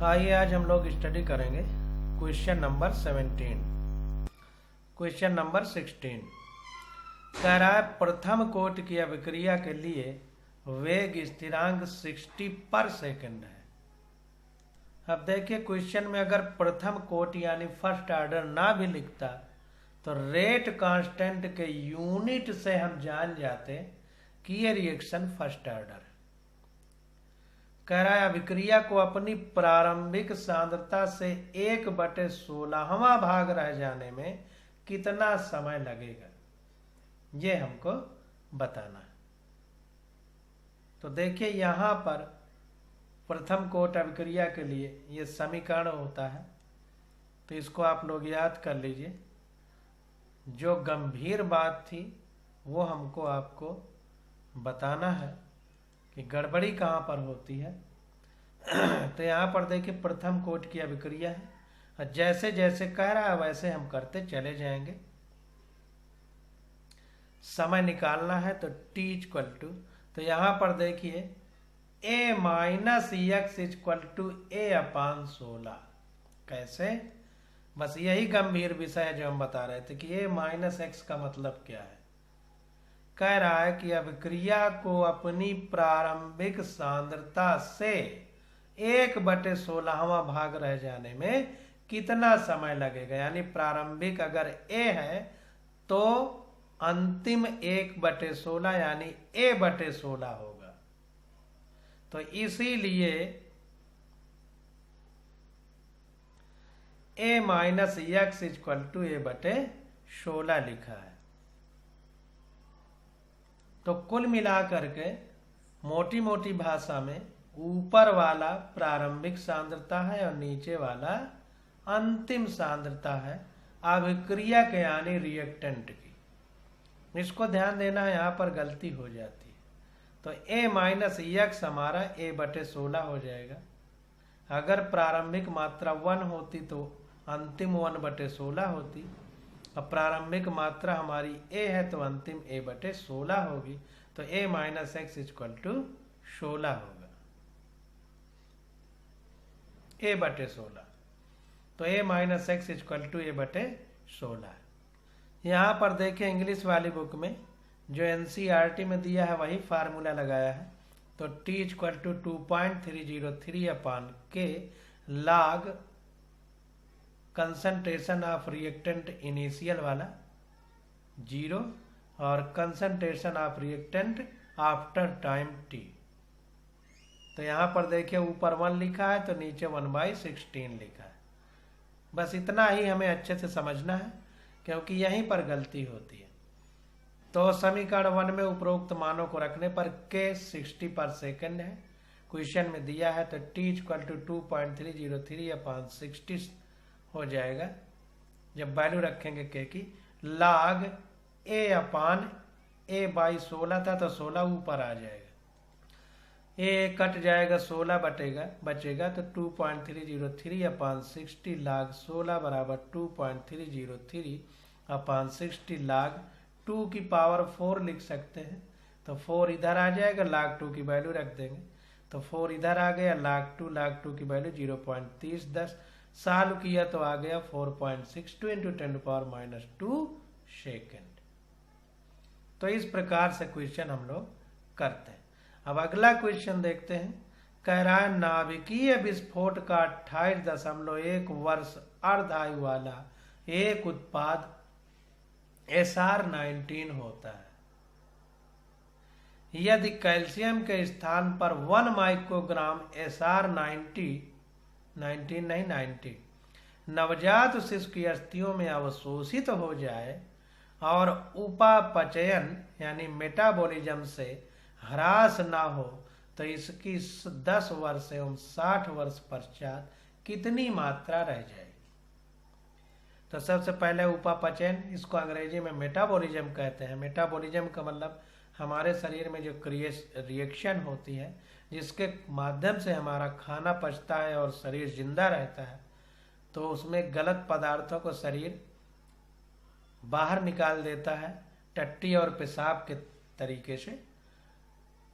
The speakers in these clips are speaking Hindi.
आइए आज हम लोग स्टडी करेंगे क्वेश्चन नंबर 17। क्वेश्चन नंबर 16 कह रहा है प्रथम कोटि की अभिक्रिया के लिए वेग स्थिरांक 60 पर सेकंड है। अब देखिए क्वेश्चन में अगर प्रथम कोटि यानी फर्स्ट ऑर्डर ना भी लिखता तो रेट कांस्टेंट के यूनिट से हम जान जाते कि ये रिएक्शन फर्स्ट ऑर्डर है। कह रहा है अभिक्रिया को अपनी प्रारंभिक सांद्रता से 1/16वां भाग रह जाने में कितना समय लगेगा, ये हमको बताना है। तो देखिए यहां पर प्रथम कोटि अभिक्रिया के लिए ये समीकरण होता है, तो इसको आप लोग याद कर लीजिए। जो गंभीर बात थी वो हमको आपको बताना है कि गड़बड़ी कहाँ पर होती है। तो यहाँ पर देखिए प्रथम कोटि की अभिक्रिया है और जैसे जैसे कह रहा है वैसे हम करते चले जाएंगे। समय निकालना है तो t इक्वल टू, तो यहाँ पर देखिए a minus x equal to a/16। कैसे, बस यही गंभीर विषय है जो हम बता रहे थे कि a माइनस एक्स का मतलब क्या है। कह रहा है कि अभिक्रिया को अपनी प्रारंभिक सांद्रता से 1/16वां भाग रह जाने में कितना समय लगेगा, यानी प्रारंभिक अगर a है तो अंतिम 1/16 यानी a/16 होगा। तो इसीलिए a minus x equal to a/16 लिखा है। तो कुल मिलाकर के मोटी मोटी भाषा में ऊपर वाला प्रारंभिक सांद्रता है और नीचे वाला अंतिम सांद्रता है अभिक्रिया के यानी रिएक्टेंट की। इसको ध्यान देना है, यहाँ पर गलती हो जाती है। तो a माइनस एक्स हमारा a/16 हो जाएगा। अगर प्रारंभिक मात्रा 1 होती तो अंतिम 1/16 होती, अब प्रारंभिक मात्रा हमारी a है तो अंतिम a/16 होगी। तो a minus x equal to 16 होगा, a/16। तो a minus x equal to a/16। यहाँ पर देखिए इंग्लिश वाली बुक में जो NCERT में दिया है वही फार्मूला लगाया है। तो t equal to 2.303/K log concentration of reactant initial वाला 0 और concentration of reactant after time t। तो यहाँ पर देखिए ऊपर 1 लिखा है तो नीचे 1/16 लिखा है। बस इतना ही हमें अच्छे से समझना है क्योंकि यहीं पर गलती होती है। तो समीकरण 1 में उपरोक्त मानों को रखने पर k 60 पर सेकंड है, क्वेश्चन में दिया है। तो t इक्वल टू 2.303/60 हो जाएगा। जब वैल्यू रखेंगे k की, log a/16 था तो 16 ऊपर आ जाएगा, a कट जाएगा 16 बचेगा तो 2.303/60 log 16 बराबर 2.303/60 log 2 की पावर 4 लिख सकते हैं। तो 4 इधर आ जाएगा, log 2 की वैल्यू रख देंगे तो 4 इधर आ गया, log 2 की वैल्यू 0.3010 सॉल्व किया तो आ गया 4.62 × 10⁻² सेकेंड। तो इस प्रकार से क्वेश्चन हम लोग करते हैं। अब अगला क्वेश्चन देखते हैं। कह रहा है नाभिकीय विस्फोट का 28.1 वर्ष अर्ध आयु वाला एक उत्पाद SR19 होता है। यदि कैल्शियम के स्थान पर 1 माइक्रोग्राम SR90 नवजात शिशु की अस्थियों में अवशोषित हो जाए और उपापचयन यानी मेटाबॉलिज्म से ह्रास ना हो तो इसकी 10 वर्ष एवं 60 वर्ष पश्चात कितनी मात्रा रह जाएगी। तो सबसे पहले उपापचयन, इसको अंग्रेजी में मेटाबॉलिज्म कहते हैं। मेटाबॉलिज्म का मतलब हमारे शरीर में जो रिएक्शन होती है जिसके माध्यम से हमारा खाना पचता है और शरीर जिंदा रहता है, तो उसमें गलत पदार्थों को शरीर बाहर निकाल देता है टट्टी और पेशाब के तरीके से।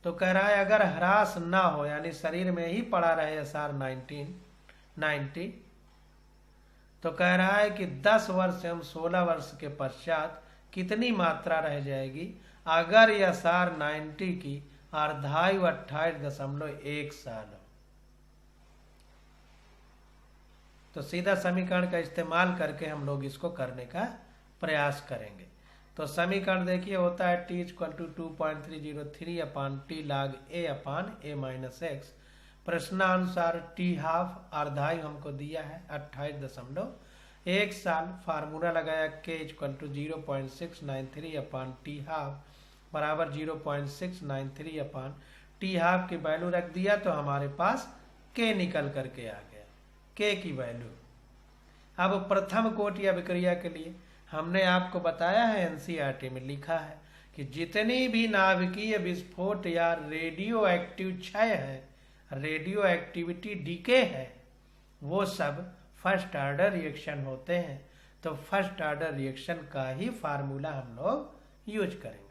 तो कह रहा है अगर ह्रास ना हो यानी शरीर में ही पड़ा रहे SR19 90। तो कह रहा है कि 10 वर्ष एवं 16 वर्ष के पश्चात कितनी मात्रा रह जाएगी अगर यह सार 90 की अर्धायु 28.1 साल हो। तो सीधा समीकरण का इस्तेमाल करके हम लोग इसको करने का प्रयास करेंगे। तो समीकरण देखिए होता है t equal to 2.303 upon T log a upon a minus X. प्रश्नानुसार टी हाफ अर्धायु हमको दिया है 28.1 साल। फार्मूला लगाया k equal to 0.693 upon T half बराबर 0.693 अपान टी हाफ की वैल्यू रख दिया तो हमारे पास k निकल करके आ गया, k की वैल्यू। अब प्रथम कोटि अभिक्रिया के लिए हमने आपको बताया है, एनसीईआरटी में लिखा है कि जितनी भी नाभिकीय विस्फोट या रेडियो एक्टिव क्षय है, रेडियो एक्टिविटी डीके है, वो सब फर्स्ट ऑर्डर रिएक्शन होते हैं। तो फर्स्ट ऑर्डर रिएक्शन का ही फार्मूला हम लोग यूज करेंगे।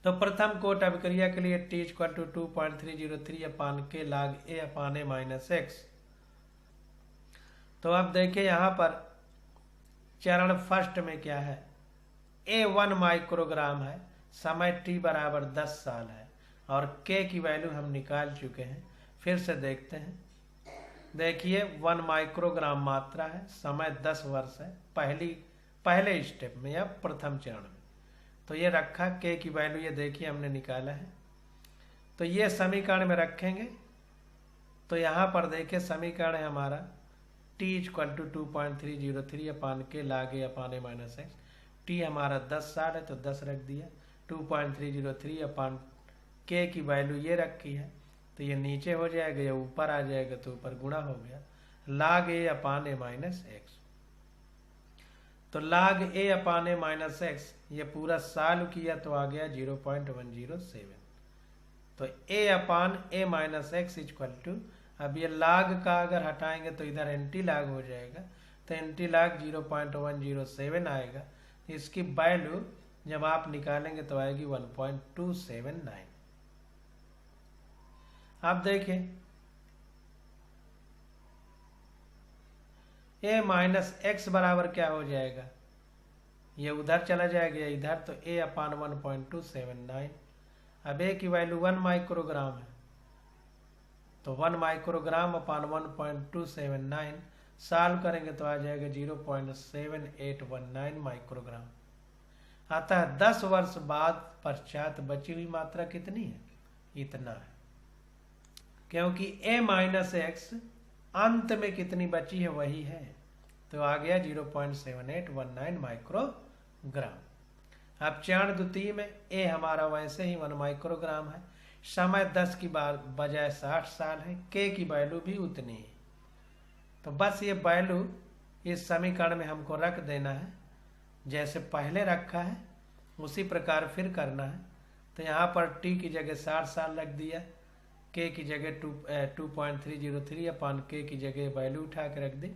तो प्रथम कोट अभिक्रिया के लिए t इक्वल टू 2.303 अपान के log a upon a minus x. तो अब देखिए यहाँ पर चरण फर्स्ट में क्या है, A1 माइक्रोग्राम है, समय t बराबर 10 साल है और k की वैल्यू हम निकाल चुके हैं। फिर से देखते हैं, देखिए 1 माइक्रोग्राम मात्रा है, समय 10 वर्ष है पहले स्टेप में या प्रथम चरण में। तो ये रखा, k की वैल्यू ये देखिए हमने निकाला है। तो ये समीकरण में रखेंगे तो यहाँ पर देखिए समीकरण है हमारा t इक्वल टू 2.303 अपान के log a upon a minus x. T हमारा 10 साल है तो 10 रख दिया, 2.303 अपान k की वैल्यू ये रखी है तो ये नीचे हो जाएगा, या ऊपर आ जाएगा तो ऊपर गुणा हो गया, log a upon a minus x. तो log a upon a minus x ये पूरा साल किया तो आ गया 0.107। तो a upon a minus x equal to, अब ये log का अगर हटाएंगे तो इधर एंटी log हो जाएगा, तो एंटी log 0.107 आएगा। इसकी वैल्यू जब आप निकालेंगे तो आएगी 1.279। आप देखिए a माइनस एक्स बराबर क्या हो जाएगा, ये उधर चला जाएगा इधर, तो a अपान 1.279। अब a की वैल्यू 1 माइक्रोग्राम है तो 1 माइक्रोग्राम अपान 1.279 साल करेंगे तो आ जाएगा 0.7819 माइक्रोग्राम। अतः 10 वर्ष बाद पश्चात बची हुई मात्रा कितनी है, इतना है, क्योंकि a माइनस एक्स अंत में कितनी बची है वही है, तो आ गया 0.7819 माइक्रोग्राम। अब चरण द्वितीय में a हमारा वैसे ही 1 माइक्रोग्राम है, समय 10 की बजाय 60 साल है, k की वैल्यू भी उतनी है। तो बस ये वैल्यू इस समीकरण में हमको रख देना है, जैसे पहले रखा है उसी प्रकार फिर करना है। तो यहाँ पर t की जगह 60 साल रख दिया, k की जगह 2.303 अपान k की जगह वैल्यू उठा के रख दी,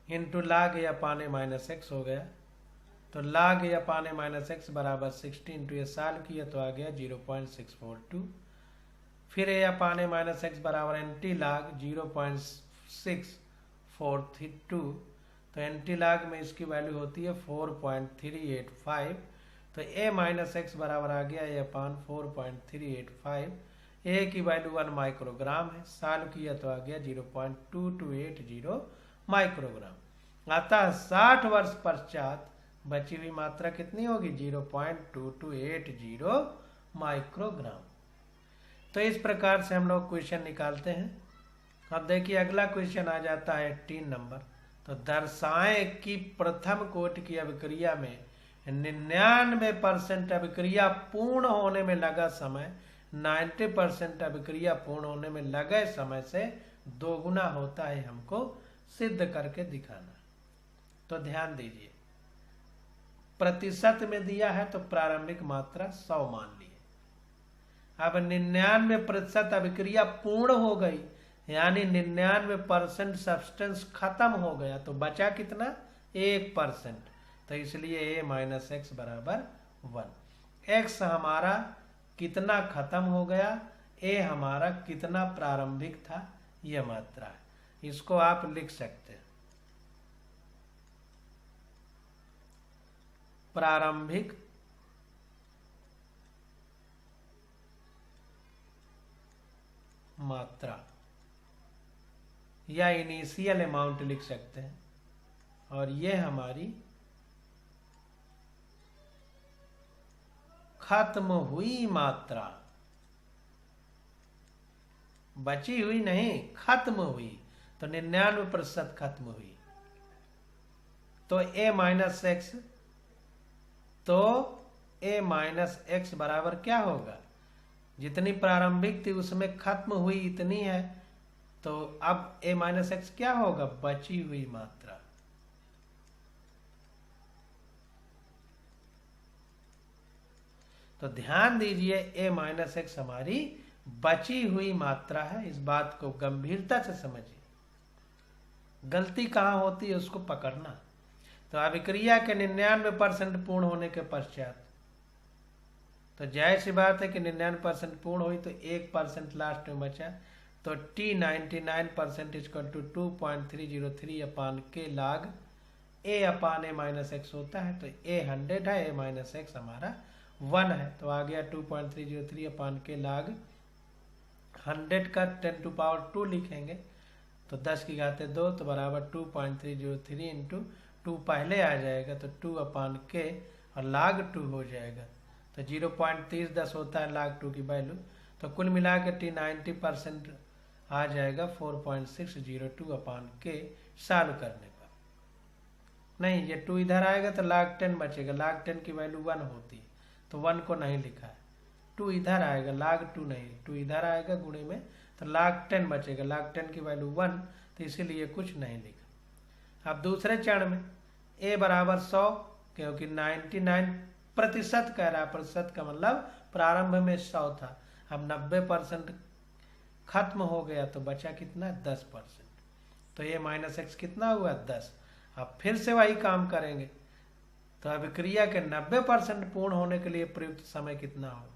into log a upon a minus X हो गया। तो log a upon a minus X बराबर 60 इंटू ये साल किया तो आ गया 0.642। फिर a upon a minus X बराबर एंटी log 0.642, तो एंटी log में इसकी वैल्यू होती है 4.385। तो a माइनस एक्स बराबर आ गया a अपान 4.385। a की वैल्यू 1 माइक्रोग्राम है, साल किया तो आ गया 0.2280 माइक्रोग्राम। अतः 60 वर्ष पश्चात बची हुई मात्रा कितनी होगी, 0.2280 माइक्रोग्राम। तो इस प्रकार से हम लोग क्वेश्चन निकालते हैं। अब देखिए अगला क्वेश्चन आ जाता है 3 नंबर। तो दर्शाएं कि प्रथम कोटि की अभिक्रिया में 99% अभिक्रिया पूर्ण होने में लगा समय 90% अभिक्रिया पूर्ण होने में लगे समय से दोगुना होता है, हमको सिद्ध करके दिखाना। तो ध्यान दीजिए, प्रतिशत में दिया है तो प्रारंभिक मात्रा 100 मान लिए। अब 99% अभिक्रिया पूर्ण हो गई, यानी 99% सब्सटेंस खत्म हो गया, तो बचा कितना, 1%। तो इसलिए a माइनस एक्स बराबर 1। x हमारा कितना खत्म हो गया, a हमारा कितना प्रारंभिक था, यह मात्रा है। इसको आप लिख सकते हैं प्रारंभिक मात्रा या इनिशियल अमाउंट लिख सकते हैं, और यह हमारी खत्म हुई मात्रा, बची हुई नहीं, खत्म हुई, तो 99% खत्म हुई। तो a माइनस एक्स, तो a माइनस एक्स बराबर क्या होगा, जितनी प्रारंभिक थी उसमें खत्म हुई इतनी है, तो अब a माइनस एक्स क्या होगा, बची हुई मात्रा। तो ध्यान दीजिए a माइनस एक्स हमारी बची हुई मात्रा है। इस बात को गंभीरता से समझिए, गलती कहाँ होती है उसको पकड़ना। तो अभिक्रिया के 99% पूर्ण होने के पश्चात, तो जाहिर सी बात है कि 99% पूर्ण हुई तो 1% लास्ट में बचा, तो t 99% इक्वल टू 2.303 अपान के लाग a upon a minus x होता है। तो a 100 है, a माइनस एक्स हमारा 1 है, तो आ गया 2.303 अपान के लाग 100 का 10 टू पावर 2 लिखेंगे, तो 10 की घाते 2, तो बराबर 2.303 इंटू 2 पहले आ जाएगा, तो 2 अपान के और लाग 2 हो जाएगा, तो 0.30 होता है लाग 2 की वैल्यू। तो कुल मिला के t 90% आ जाएगा 4.602 अपान के सॉल्व करने पर। नहीं, ये 2 इधर आएगा तो लाग 10 बचेगा, लाग 10 की वैल्यू 1 होती है, तो 1 को नहीं लिखा है। 2 इधर आएगा, लाग 2 नहीं, 2 इधर आएगा गुणे में, तो लाग 10 बचेगा, लाग 10 की वैल्यू 1, तो इसीलिए कुछ नहीं लिखा। अब दूसरे चरण में a बराबर 100, क्योंकि 99% कह रहा है, प्रतिशत का मतलब प्रारंभ में 100 था, अब 90% खत्म हो गया, तो बचा कितना, 10%। तो a माइनस एक्स कितना हुआ, 10। अब फिर से वही काम करेंगे, तो अभिक्रिया के 90% पूर्ण होने के लिए प्रयुक्त समय कितना हो,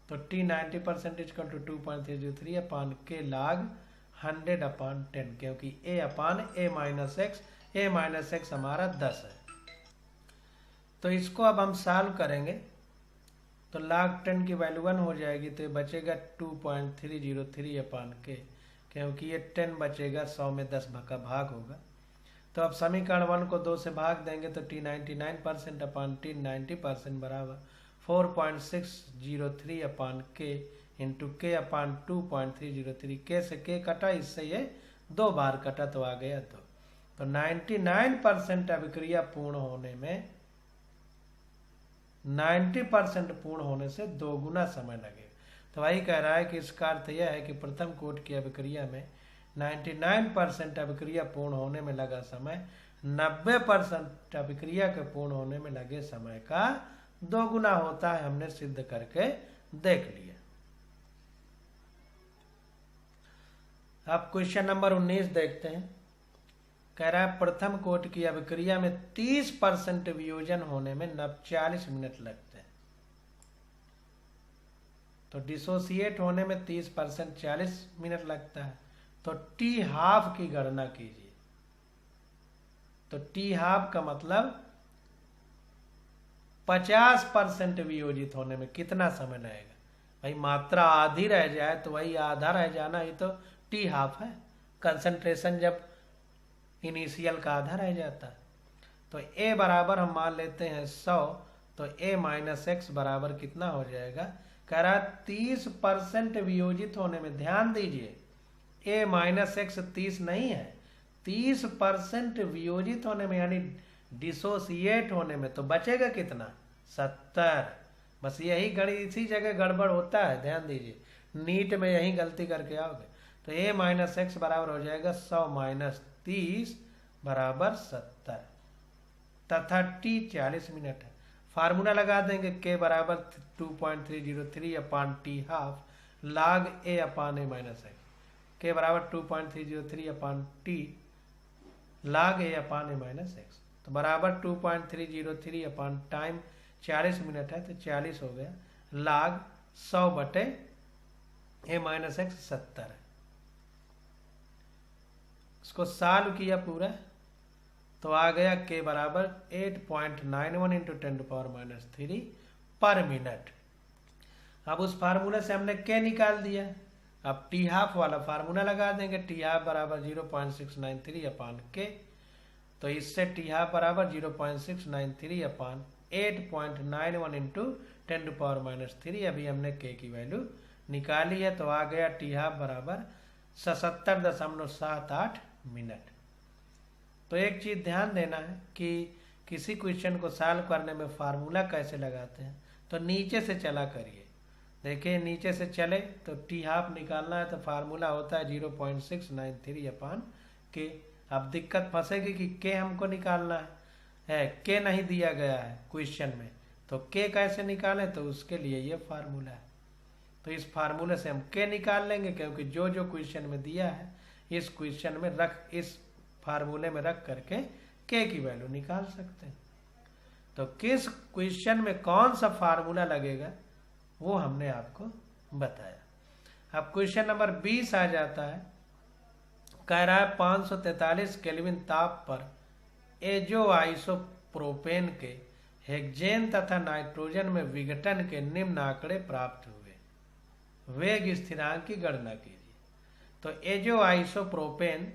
तो t 90% इक्वल टू 2.303 अपान के लाग 100 अपान 10, क्योंकि a upon a minus x हमारा 10 है। तो इसको अब हम सॉल्व करेंगे, तो लाग 10 की वैल्यू 1 हो जाएगी, तो ये बचेगा 2.303 अपान के, क्योंकि ये 10 बचेगा, 100 में 10 का भाग होगा। तो अब समीकरण 1 को 2 से भाग देंगे, तो t 99% अपान t 90% बराबर 4.603 अपान के इंटू के अपान 2.303। के से के कटा, इससे ये 2 बार कटा, तो आ गया 2। तो 99% अभिक्रिया पूर्ण होने में 90% पूर्ण होने से 2 गुना समय लगेगा। तो वही कह रहा है कि इसका अर्थ यह है कि प्रथम कोट की अभिक्रिया में 99% अभिक्रिया पूर्ण होने में लगा समय 90% अभिक्रिया के पूर्ण होने में लगे समय का 2 गुना होता है। हमने सिद्ध करके देख लिया। अब क्वेश्चन नंबर 19 देखते हैं। कह रहा है प्रथम कोट की अभिक्रिया में 30% वियोजन होने में 40 मिनट लगते हैं। तो डिसोसिएट होने में 30% 40 मिनट लगता है। तो टी हाफ की गणना कीजिए। तो टी हाफ का मतलब 50% वियोजित होने में कितना समय लगेगा। भाई मात्रा आधी रह जाए तो वही आधा रह जाना ही तो टी हाफ है। कंसंट्रेशन जब इनिशियल का आधा रह जाता है। तो ए बराबर हम मान लेते हैं 100, तो ए माइनस एक्स बराबर कितना हो जाएगा। कह रहा 30% वियोजित होने में, ध्यान दीजिए ए माइनस एक्स 30 नहीं है, 30% वियोजित होने में यानी डिसोसिएट होने में, तो बचेगा कितना 70। बस यही इसी जगह गड़बड़ होता है, ध्यान दीजिए नीट में यही गलती करके आओगे। तो ए माइनस एक्स बराबर हो जाएगा 100 माइनस 30 बराबर 70 तथा टी 40 मिनट है। फार्मूला लगा देंगे के बराबर 2.303 अपान टी हाफ लाग ए अपान ए माइनस एक्स। के बराबर 2.303 अपान टी लाग ए अपान ए माइनस एक्स। तो बराबर 2.303 अपान टाइम 40 मिनट है, तो 40 हो गया लाग 100 बटे ए माइनस एक्स 70 है। इसको सॉल्व किया पूरा तो आ गया k बराबर 8.91 इंटू 10⁻³ पर मिनट। अब उस फार्मूला से हमने k निकाल दिया। अब टी हाफ वाला फार्मूला लगा देंगे, टी हाफ बराबर 0.693 अपान k। तो इससे टी हाफ बराबर 0.693 अपान 8.91 इंटू 10⁻³ अभी हमने k की वैल्यू निकाली है तो आ गया टी हाफ बराबर 77.78 मिनट। तो एक चीज ध्यान देना है कि किसी क्वेश्चन को सॉल्व करने में फार्मूला कैसे लगाते हैं तो नीचे से चला करिए। देखिए नीचे से चले तो टी हाफ निकालना है तो फार्मूला होता है 0.693 अपान के। अब दिक्कत फंसेगी कि के हमको निकालना है के नहीं दिया गया है क्वेश्चन में, तो के कैसे निकालें, तो उसके लिए ये फार्मूला है। तो इस फार्मूले से हम के निकाल लेंगे क्योंकि जो जो क्वेश्चन में दिया है इस क्वेश्चन में रख, इस फार्मूले में रख करके के की वैल्यू निकाल सकते हैं। तो किस क्वेश्चन में कौन सा फार्मूला लगेगा वो हमने आपको बताया। अब क्वेश्चन नंबर 20 आ जाता है। कह रहा है 543 केल्विन ताप पर एजो आइसोप्रोपेन के हेक्सेन तथा नाइट्रोजन में विघटन के निम्न आंकड़े प्राप्त हुए। वेग स्थिरांक की गणना कीजिए। तो एजो आइसोप्रोपेन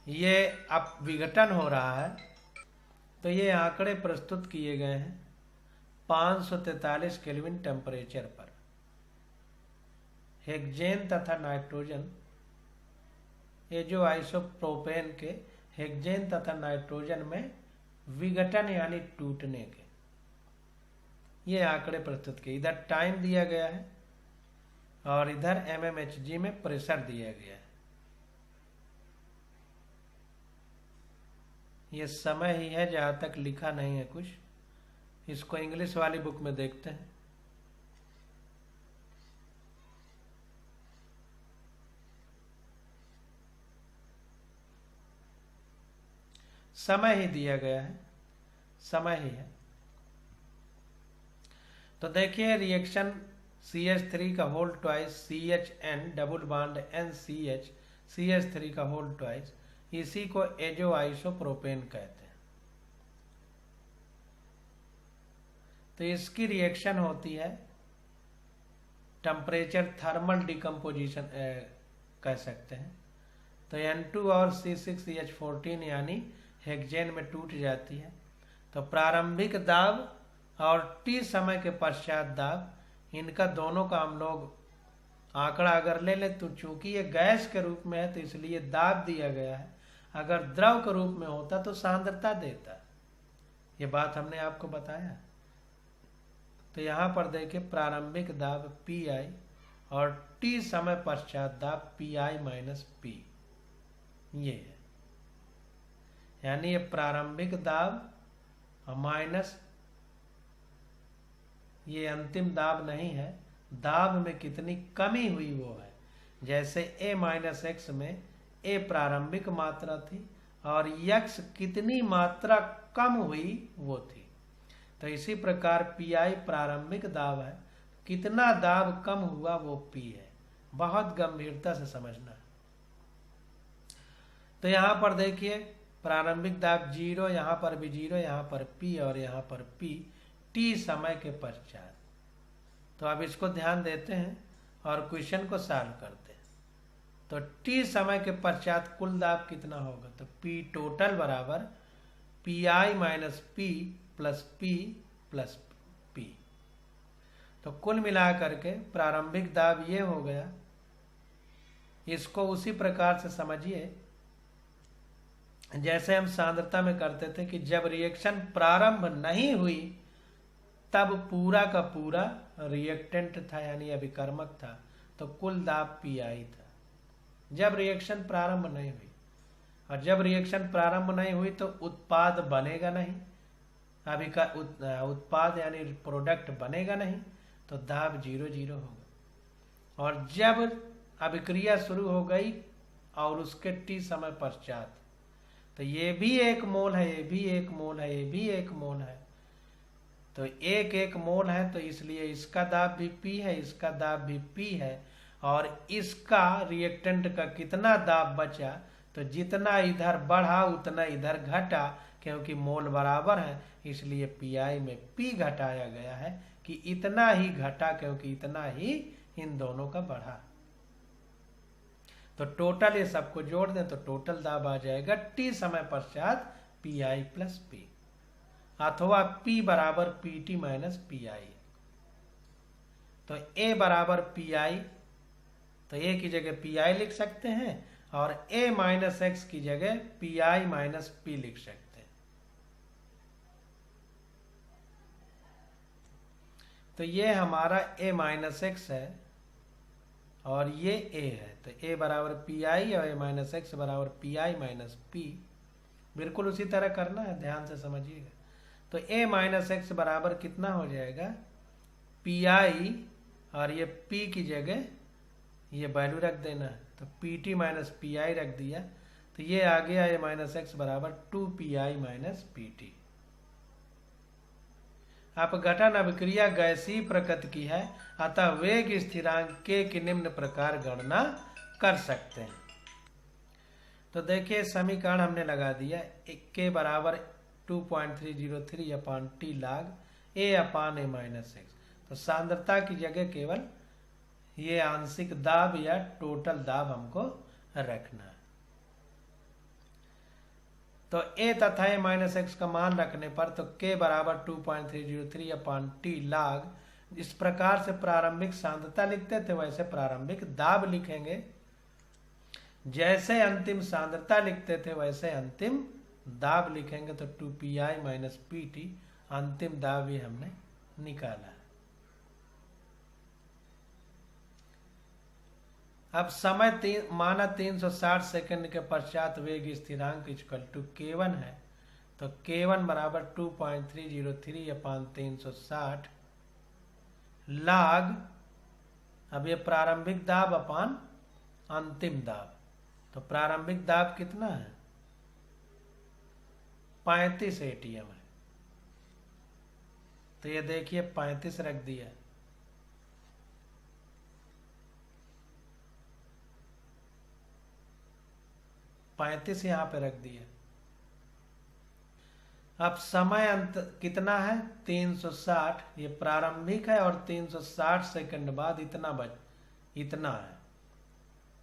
ये अब विघटन हो रहा है तो ये आंकड़े प्रस्तुत किए गए हैं 543 केल्विन टेम्परेचर पर। हेक्सेन तथा नाइट्रोजन, एजो आइसोप्रोपेन के हेक्सेन तथा नाइट्रोजन में विघटन यानी टूटने के ये आंकड़े प्रस्तुत किए। इधर टाइम दिया गया है और इधर mmHg में प्रेशर दिया गया है। ये समय ही है, जहां तक लिखा नहीं है कुछ। इसको इंग्लिश वाली बुक में देखते हैं। समय ही दिया गया है, समय ही है। तो देखिए रिएक्शन CH3 का whole twice CHN double bond NCH CH3 का होल ट्वाइस, इसी को एजो आइसोप्रोपेन कहते हैं। तो इसकी रिएक्शन होती है टेम्परेचर थर्मल डिकम्पोजिशन कह सकते हैं। तो N2 और C6CH14 यानी हेक्सेन में टूट जाती है। तो प्रारंभिक दाब और T समय के पश्चात दाब, इनका दोनों का हम लोग आंकड़ा अगर ले लें तो चूंकि ये गैस के रूप में है तो इसलिए दाब दिया गया है। अगर द्रव के रूप में होता तो सांद्रता देता। ये बात हमने आपको बताया। तो यहाँ पर देखिए प्रारंभिक दाब PI और T समय पश्चात दाब PI माइनस P, ये है। यानी ये प्रारंभिक दाब माइनस ये अंतिम दाब नहीं है, दाब में कितनी कमी हुई वो है। जैसे A-X में A प्रारंभिक मात्रा थी और X कितनी मात्रा कम हुई वो थी। तो इसी प्रकार PI प्रारंभिक दाब है, कितना दाब कम हुआ वो P है। बहुत गंभीरता से समझना। तो यहाँ पर देखिए प्रारंभिक दाब 0, यहाँ पर भी 0, यहाँ पर P और यहाँ पर P T समय के पश्चात। तो अब इसको ध्यान देते हैं और क्वेश्चन को सॉल्व करते हैं। तो T समय के पश्चात कुल दाब कितना होगा, तो P टोटल बराबर PI minus P plus P plus P। तो कुल मिला करके प्रारंभिक दाब ये हो गया। इसको उसी प्रकार से समझिए जैसे हम सांद्रता में करते थे कि जब रिएक्शन प्रारंभ नहीं हुई तब पूरा का पूरा रिएक्टेंट था यानी अभिकर्मक था, तो कुल दाब PI था। जब रिएक्शन प्रारंभ नहीं हुई, और जब रिएक्शन प्रारंभ नहीं हुई तो उत्पाद बनेगा नहीं, उत्पाद यानी प्रोडक्ट बनेगा नहीं, तो दाब 0 होगा। और जब अभिक्रिया शुरू हो गई और उसके T समय पश्चात, तो ये भी 1 मोल है, ये भी 1 मोल है, ये भी 1 मोल है, तो 1 मोल है, तो इसलिए इसका दाब भी P है, इसका दाब भी P है। और इसका रिएक्टेंट का कितना दाब बचा, तो जितना इधर बढ़ा उतना इधर घटा, क्योंकि मोल बराबर है इसलिए पीआई में पी घटाया गया है कि इतना ही घटा, क्योंकि इतना ही इन दोनों का बढ़ा। तो टोटल ये सबको जोड़ दें तो टोटल दाब आ जाएगा टी समय पश्चात पी आई प्लस पी, अथवा P बराबर PT माइनस PI। तो A बराबर PI, तो A की जगह PI लिख सकते हैं और A माइनस एक्स की जगह PI माइनस P लिख सकते हैं। तो ये हमारा A माइनस एक्स है और ये A है, तो A बराबर PI और A माइनस एक्स बराबर PI माइनस P। बिल्कुल उसी तरह करना है, ध्यान से समझिएगा। तो A माइनस एक्स बराबर कितना हो जाएगा, PI और ये P की जगह ये वैल्यू रख देना है, तो PT माइनस PI रख दिया, तो ये आ गया A माइनस एक्स बराबर 2PI माइनस PT। अपघटन अभिक्रिया गैसीय प्रकृति की है, अतः वेग स्थिरांक K की निम्न प्रकार गणना कर सकते हैं। तो देखिए समीकरण हमने लगा दिया, K बराबर 2.303 अपान टी लाग A upon A minus x. तो सांद्रता की जगह केवल ये आंशिक दाब या टोटल दाब हमको रखना है। तो A तथा A माइनस एक्स का मान रखने पर तो K बराबर 2.303 अपान टी लाग, इस प्रकार से प्रारंभिक सांद्रता लिखते थे वैसे प्रारंभिक दाब लिखेंगे, जैसे अंतिम सांद्रता लिखते थे वैसे अंतिम दाब लिखेंगे। तो 2PI माइनस PT अंतिम दाब ही हमने निकाला है। अब समय माना 360 सेकंड के पश्चात वेग स्थिरांक इक्वल टू K1 है, तो K1 बराबर 2.303 अपान 360 लाग, अब ये प्रारंभिक दाब अपान अंतिम दाब, तो प्रारंभिक दाब कितना है 35 ATM है, तो ये देखिए 35 रख दिया, पैंतीस यहाँ पे रख दिया। अब समय अंत कितना है 360, ये प्रारंभिक है और 360 सेकंड बाद इतना है,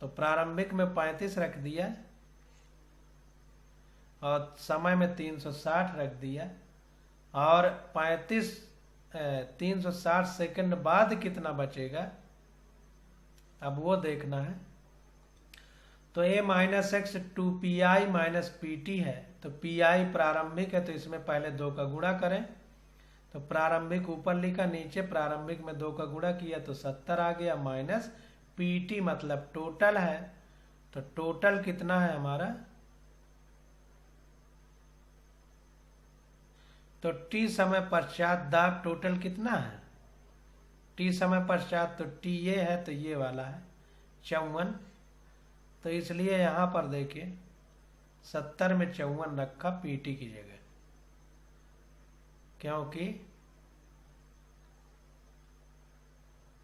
तो प्रारंभिक में 35 रख दिया और समय में 360 रख दिया, और 360 सेकंड बाद कितना बचेगा अब वो देखना है। तो A minus x 2PI minus PT है, तो PI प्रारंभिक है तो इसमें पहले 2 का गुणा करें, तो प्रारंभिक ऊपर लिखा, नीचे प्रारंभिक में 2 का गुणा किया तो 70 आ गया, माइनस PT मतलब टोटल है, तो टोटल कितना है हमारा, तो T समय पश्चात दाब टोटल कितना है, T समय पश्चात तो T ये है तो ये वाला है 54, तो इसलिए यहां पर देखिए 70 में 54 रखा PT की जगह, क्योंकि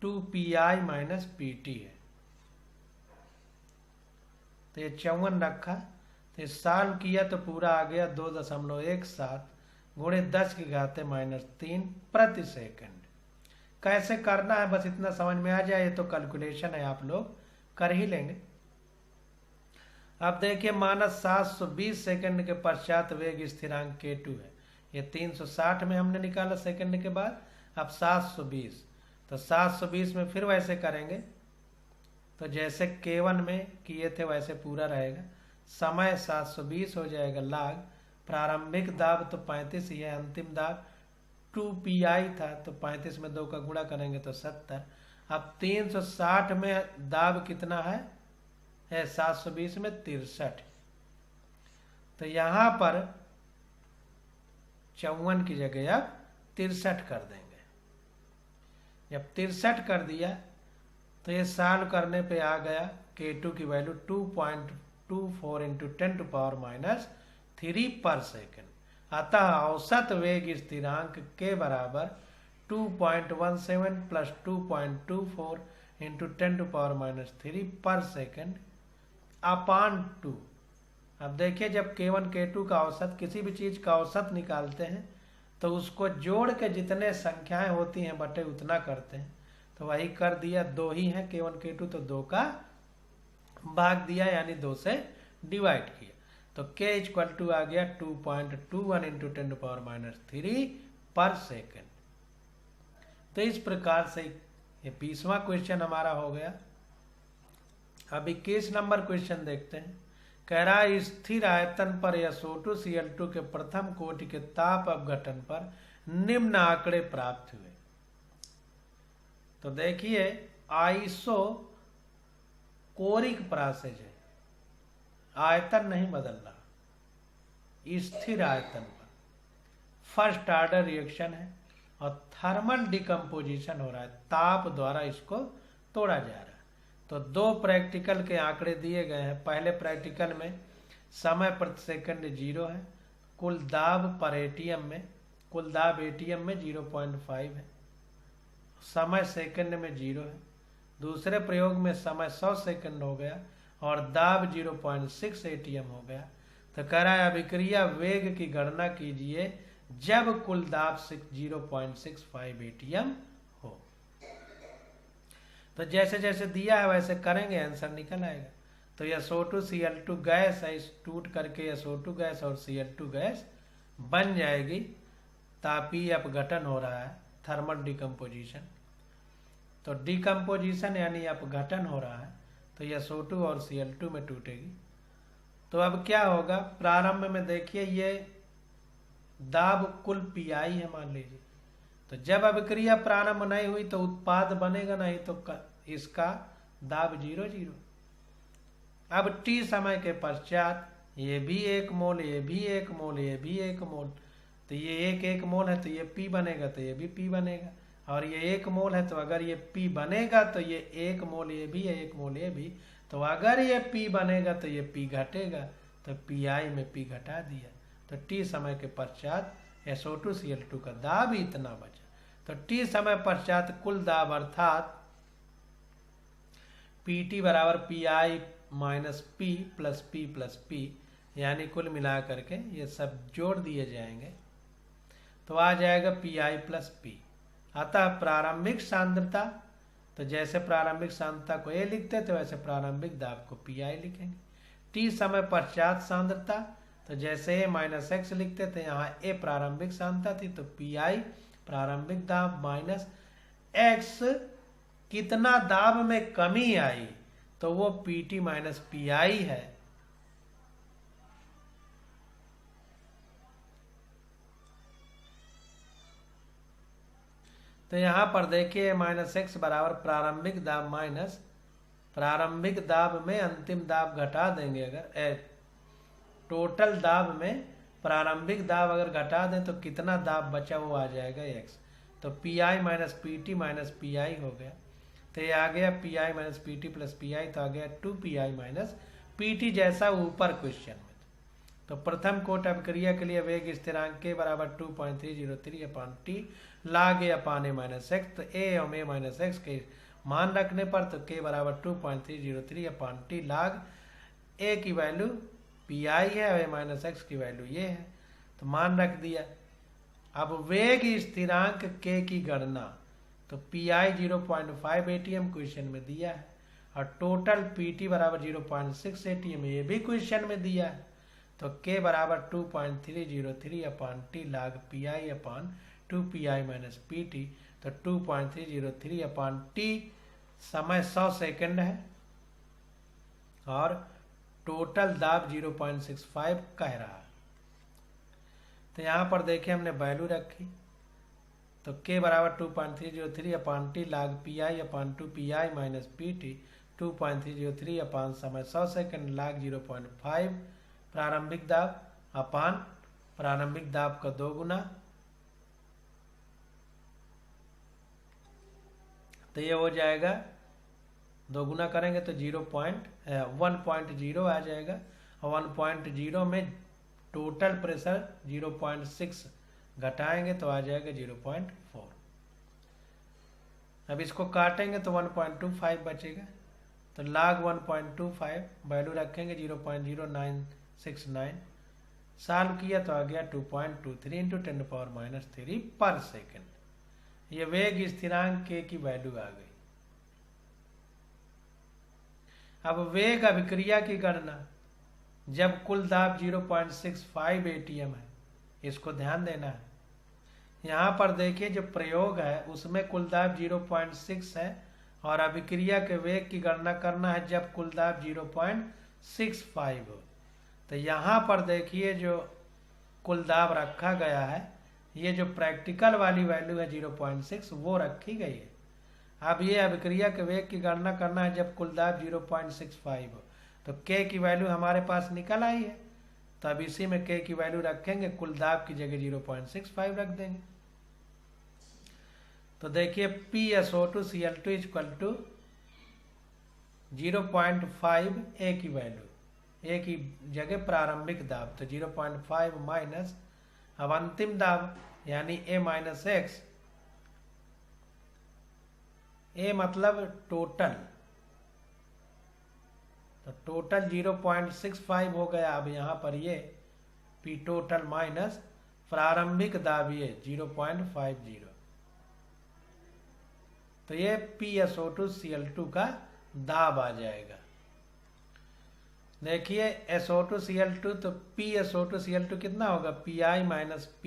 2PI माइनस PT है, तो ये 54 रखा, तो सॉल्व किया तो पूरा आ गया 2.17 गुणे 10 की घाते -3 प्रति सेकंड। कैसे करना है बस इतना समझ में आ जाए, ये तो कैलकुलेशन है आप लोग कर ही लेंगे। अब देखिए माइनस 720 सेकंड के पश्चात वेग स्थिरांक K2 है, ये 360 में हमने निकाला सेकंड के बाद, अब 720, तो 720 में फिर वैसे करेंगे, तो जैसे K1 में किए थे वैसे पूरा रहेगा, समय 720 हो जाएगा लाग, प्रारंभिक दाब तो 35 ही है, अंतिम दाब 2PI था तो 35 में 2 का गुणा करेंगे तो 70। अब 360 में दाब कितना है 720 में 63, तो यहां पर 54 की जगह अब 63 कर देंगे। जब 63 कर दिया तो ये सॉल्व करने पे आ गया K2 की वैल्यू 2.24 इंटू 10⁻³ पर सेकेंड, अतः औसत वेग स्थिरांक K बराबर 2.17 प्लस 2.24 इंटू 10⁻³ पर सेकेंड अपान 2, अब देखिए जब K1 K2 का औसत, किसी भी चीज का औसत निकालते हैं तो उसको जोड़ के जितने संख्याएं होती हैं बटे उतना करते हैं। तो वही कर दिया, 2 ही है K1 K2, तो 2 का भाग दिया यानी 2 से डिवाइड किया। तो K इक्वल टू आ गया 2.21 इंटू 10⁻³ पर सेकेंड। तो इस प्रकार से ये 20वां क्वेश्चन हमारा हो गया। अब 21 नंबर क्वेश्चन देखते हैं। कह रहा है स्थिर आयतन पर SO2 Cl2 के प्रथम कोटि के ताप अपघटन पर निम्न आंकड़े प्राप्त हुए। तो देखिए आइसो कोरिक प्रोसेस है, आयतन नहीं बदल रहा, स्थिर आयतन पर फर्स्ट ऑर्डर रिएक्शन है और थर्मल डिकम्पोजिशन हो रहा है, ताप द्वारा इसको तोड़ा जा रहा है। तो 2 प्रैक्टिकल के आंकड़े दिए गए हैं। पहले प्रैक्टिकल में समय प्रति सेकंड 0 है, कुल दाब पर एटीएम में, कुल दाब एटीएम में 0.5 है, समय सेकंड में 0 है। दूसरे प्रयोग में समय 100 सेकंड हो गया और दाब 0.6 एटीएम हो गया। तो कह रहा है अभिक्रिया वेग की गणना कीजिए जब कुल दाब 0.65 एटीएम हो। तो जैसे जैसे दिया है वैसे करेंगे, आंसर निकल आएगा। तो SO2 Cl2 गैस है, इस टूट करके SO2 गैस और Cl2 गैस बन जाएगी। तापीय अपघटन हो रहा है, थर्मल डिकम्पोजिशन। तो डिकम्पोजिशन यानी अपघटन हो रहा है, तो SO2 और Cl2 में टूटेगी। तो अब क्या होगा, प्रारंभ में देखिए ये दाब कुल PI है मान लीजिए। तो जब अभिक्रिया प्रारंभ नहीं हुई तो उत्पाद बनेगा नहीं, तो इसका दाब 0 अब T समय के पश्चात ये भी 1 मोल, ये भी 1 मोल, ये भी 1 मोल, तो ये 1 मोल है तो ये P बनेगा, तो ये भी P बनेगा। और ये 1 मोल है तो अगर ये P बनेगा तो ये 1 मोल ये भी है, 1 मोल ये भी। तो अगर ये P बनेगा तो ये P घटेगा, तो PI में P घटा दिया। तो T समय के पश्चात SO2 Cl2 का दाब इतना बचा। तो T समय पश्चात कुल दाब अर्थात PT बराबर PI minus P plus P plus P, यानी कुल मिला करके ये सब जोड़ दिए जाएंगे तो आ जाएगा PI प्लस P। अतः प्रारंभिक सांद्रता, तो जैसे प्रारंभिक सांद्रता को A लिखते थे वैसे प्रारंभिक दाब को PI लिखेंगे। T समय पश्चात सांद्रता, तो जैसे A माइनस X लिखते थे, यहाँ A प्रारंभिक सांद्रता थी तो PI प्रारंभिक दाब माइनस X कितना दाब में कमी आई तो वो PT माइनस PI है। तो यहां पर देखिए माइनस X बराबर प्रारंभिक दाब माइनस प्रारंभिक दाब में अंतिम दाब घटा देंगे। अगर टोटल दाब में प्रारंभिक दाब अगर घटा दें तो कितना दाब बचा वो आ जाएगा X। तो PI minus PT minus PI हो गया। तो ये आ गया PI minus PT plus PI, तो आ गया 2PI माइनस PT जैसा ऊपर क्वेश्चन में। तो प्रथम कोट अभिक्रिया के लिए वेग स्थिरांक K बराबर 2.303 अपान T log A upon A minus X। तो A और A माइनस X के मान रखने पर तो K बराबर 2.303 अपान T log A की वैल्यू PI है और A माइनस X की वैल्यू ये है, तो मान रख दिया। अब वेग स्थिरांक K की गणना, तो PI 0.5 ATM क्वेश्चन में दिया है और टोटल PT बराबर 0.6 ATM ये भी क्वेश्चन में दिया है। तो K बराबर 2.303 अपान T log PI अपान 2PI माइनस PT। तो 2.303 अपान T समय 100 सेकंड है और टोटल दाब 0.65 कह रहा है। तो यहाँ पर देखिए हमने वैल्यू रखी, तो K बराबर 2.303 अपान T log PI अपान 2PI माइनस PT 2.303 अपान समय 100 सेकंड log 0.5 प्रारंभिक दाब अपान प्रारंभिक दाब का 2 गुना। तो ये हो जाएगा 2 गुना करेंगे तो 1.0 आ जाएगा और 1.0 में टोटल प्रेशर 0.6 घटाएंगे तो आ जाएगा 0.4। अब इसको काटेंगे तो 1.25 बचेगा। तो log 1.25 वैल्यू रखेंगे 69। सॉल्व किया तो आ गया 2.23 इंटू 10⁻³ पर सेकेंड। ये वेग स्थिरांक के की वैल्यू आ गई। अब वेग अभिक्रिया की गणना जब कुल दाब 0.65 ATM है, इसको ध्यान देना है। यहाँ पर देखिए जो प्रयोग है उसमें कुल दाब 0.6 है और अभिक्रिया के वेग की गणना करना है जब कुल दाब 0.65 हो। तो यहाँ पर देखिए जो कुल दाब रखा गया है, ये जो प्रैक्टिकल वाली वैल्यू है 0.6 वो रखी गई है। अब ये अभिक्रिया के वेग की गणना करना है जब कुल दाब 0.65 हो, तो k की वैल्यू हमारे पास निकल आई है। तो अब इसी में k की वैल्यू रखेंगे, कुल दाब की जगह 0.65 रख देंगे। तो देखिए PSO2Cl2 इक्वल टू 0.5 a की वैल्यू, a की जगह प्रारंभिक दाब, तो 0.5 माइनस अब अंतिम दाब यानी a माइनस एक्स, a मतलब टोटल, तो टोटल 0.65 हो गया। अब यहाँ पर ये P टोटल माइनस प्रारंभिक दाब ये 0.50, तो ये PSO2Cl2 का दाब आ जाएगा। देखिए SO2Cl2, तो PSO2Cl2 कितना होगा, Pi माइनस P,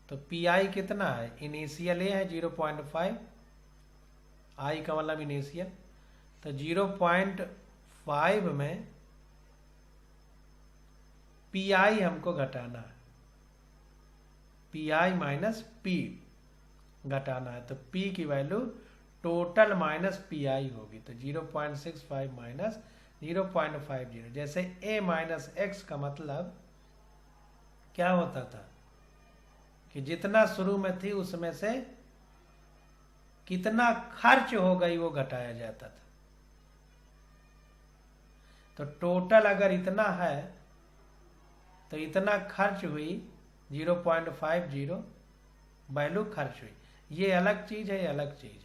तो Pi कितना है, इनिशियल ए है 0.5, I का मतलब इनिशियल, तो 0.5 में Pi हमको घटाना है, Pi माइनस P घटाना है, तो P की वैल्यू टोटल माइनस Pi होगी, तो 0.65 माइनस 0.50। जैसे a माइनस एक्स का मतलब क्या होता था कि जितना शुरू में थी उसमें से कितना खर्च हो गई वो घटाया जाता था। तो टोटल अगर इतना है तो इतना खर्च हुई, 0.50 वैल्यू खर्च हुई। ये अलग चीज है, ये अलग चीज है।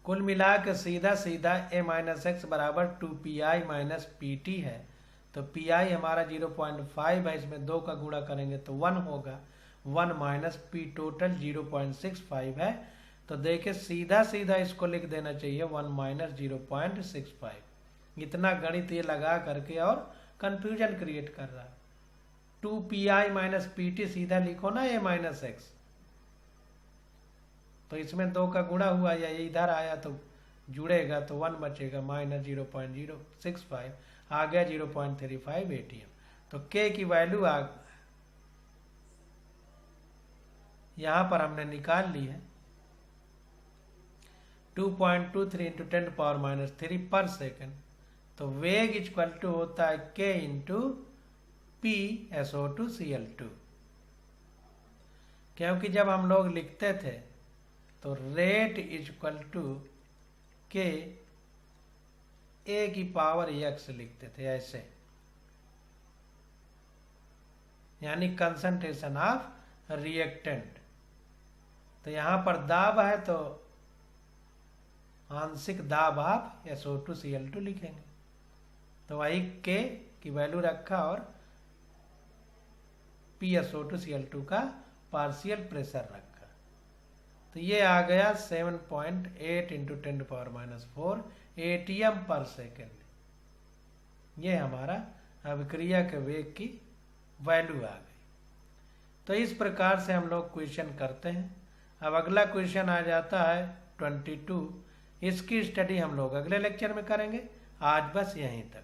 कुल मिला के सीधा सीधा a माइनस एक्स बराबर 2Pi माइनस PT है, तो Pi हमारा 0.5 है, इसमें 2 का गुणा करेंगे तो 1 होगा, 1 माइनस P टोटल 0.65 है। तो देखिए सीधा सीधा इसको लिख देना चाहिए 1 माइनस 0.65। इतना गणित ये लगा करके और कंफ्यूजन क्रिएट कर रहा है। 2Pi माइनस PT सीधा लिखो ना a माइनस एक्स, तो इसमें 2 का गुणा हुआ या ये इधर आया तो जुड़ेगा, तो 1 बचेगा माइनस 0.065 आ गया 0.35 ATM। तो k की वैल्यू यहां पर हमने निकाल ली है 2.23 इंटू 10⁻³ पर सेकेंड। तो वेग इक्वल टू होता है k इंटू PSO2Cl2, क्योंकि जब हम लोग लिखते थे तो rate equal to k a की पावर x लिखते थे ऐसे, यानी कंसंट्रेशन ऑफ रिएक्टेंट। तो यहां पर दाब है तो आंशिक दाब आप SO2Cl2 लिखेंगे, तो वही k की वैल्यू रखा और PSO2Cl2 का पार्शियल प्रेशर रखा। तो ये आ गया 7.8 इंटू 10⁻⁴ ATM पर सेकेंड। ये हमारा अभिक्रिया के वेग की वैल्यू आ गई। तो इस प्रकार से हम लोग क्वेश्चन करते हैं। अब अगला क्वेश्चन आ जाता है 22। इसकी स्टडी हम लोग अगले लेक्चर में करेंगे। आज बस यहीं तक।